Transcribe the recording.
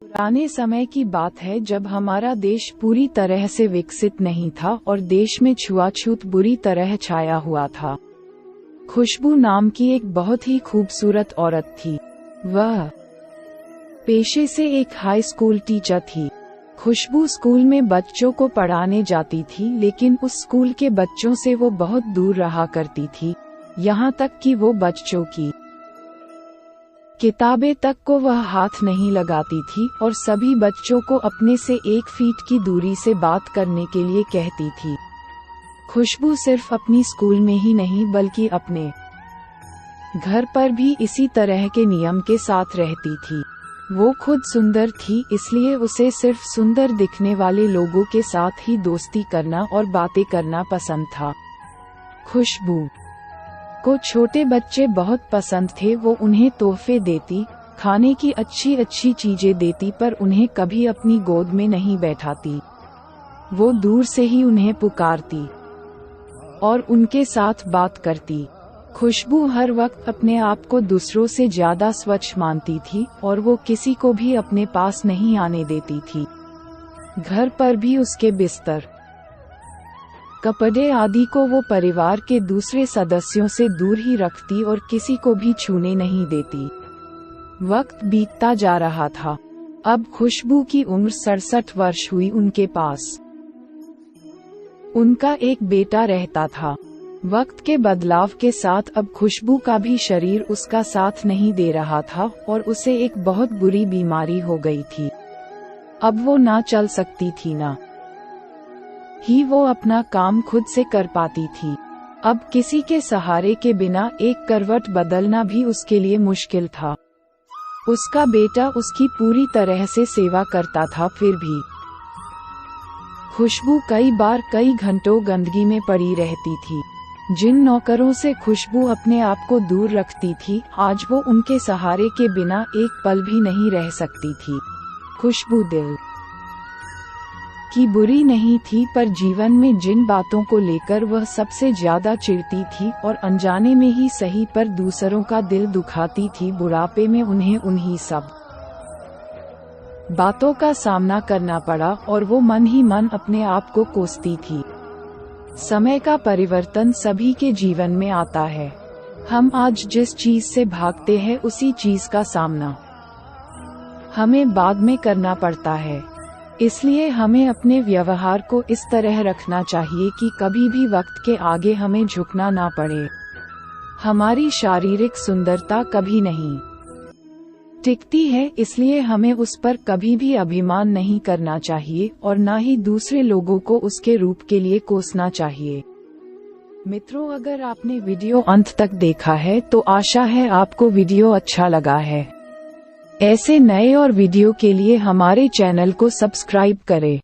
पुराने समय की बात है जब हमारा देश पूरी तरह से विकसित नहीं था और देश में छुआछूत बुरी तरह छाया हुआ था। खुशबू नाम की एक बहुत ही खूबसूरत औरत थी। वह पेशे से एक हाई स्कूल टीचर थी। खुशबू स्कूल में बच्चों को पढ़ाने जाती थी, लेकिन उस स्कूल के बच्चों से वो बहुत दूर रहा करती थी, यहाँ तक कि वो बच्चों की किताबें तक को वह हाथ नहीं लगाती थी और सभी बच्चों को अपने से 1 फीट की दूरी से बात करने के लिए कहती थी। खुशबू सिर्फ अपनी स्कूल में ही नहीं बल्कि अपने घर पर भी इसी तरह के नियम के साथ रहती थी। वो खुद सुंदर थी, इसलिए उसे सिर्फ सुंदर दिखने वाले लोगों के साथ ही दोस्ती करना और बातें करना पसंद था। खुशबू को छोटे बच्चे बहुत पसंद थे। वो उन्हें तोहफे देती, खाने की अच्छी अच्छी चीजें देती, पर उन्हें कभी अपनी गोद में नहीं बैठाती। वो दूर से ही उन्हें पुकारती और उनके साथ बात करती। खुशबू हर वक्त अपने आप को दूसरों से ज्यादा स्वच्छ मानती थी और वो किसी को भी अपने पास नहीं आने देती थी। घर पर भी उसके बिस्तर, कपड़े आदि को वो परिवार के दूसरे सदस्यों से दूर ही रखती और किसी को भी छूने नहीं देती। वक्त बीतता जा रहा था। अब खुशबू की उम्र 67 वर्ष हुई। उनके पास उनका एक बेटा रहता था। वक्त के बदलाव के साथ अब खुशबू का भी शरीर उसका साथ नहीं दे रहा था और उसे एक बहुत बुरी बीमारी हो गई थी। अब वो ना चल सकती थी, ना ही वो अपना काम खुद से कर पाती थी। अब किसी के सहारे के बिना एक करवट बदलना भी उसके लिए मुश्किल था। उसका बेटा उसकी पूरी तरह से सेवा करता था, फिर भी खुशबू कई बार कई घंटों गंदगी में पड़ी रहती थी। जिन नौकरों से खुशबू अपने आप को दूर रखती थी, आज वो उनके सहारे के बिना एक पल भी नहीं रह सकती थी। खुशबू दिल की बुरी नहीं थी, पर जीवन में जिन बातों को लेकर वह सबसे ज्यादा चिढ़ती थी और अनजाने में ही सही पर दूसरों का दिल दुखाती थी, बुढ़ापे में उन्हें उन्हीं सब बातों का सामना करना पड़ा और वो मन ही मन अपने आप को कोसती थी। समय का परिवर्तन सभी के जीवन में आता है। हम आज जिस चीज से भागते हैं उसी चीज का सामना हमें बाद में करना पड़ता है। इसलिए हमें अपने व्यवहार को इस तरह रखना चाहिए कि कभी भी वक्त के आगे हमें झुकना ना पड़े। हमारी शारीरिक सुंदरता कभी नहीं टिकती है, इसलिए हमें उस पर कभी भी अभिमान नहीं करना चाहिए और ना ही दूसरे लोगों को उसके रूप के लिए कोसना चाहिए। मित्रों, अगर आपने वीडियो अंत तक देखा है तो आशा है आपको वीडियो अच्छा लगा है। ऐसे नए और वीडियो के लिए हमारे चैनल को सब्सक्राइब करें।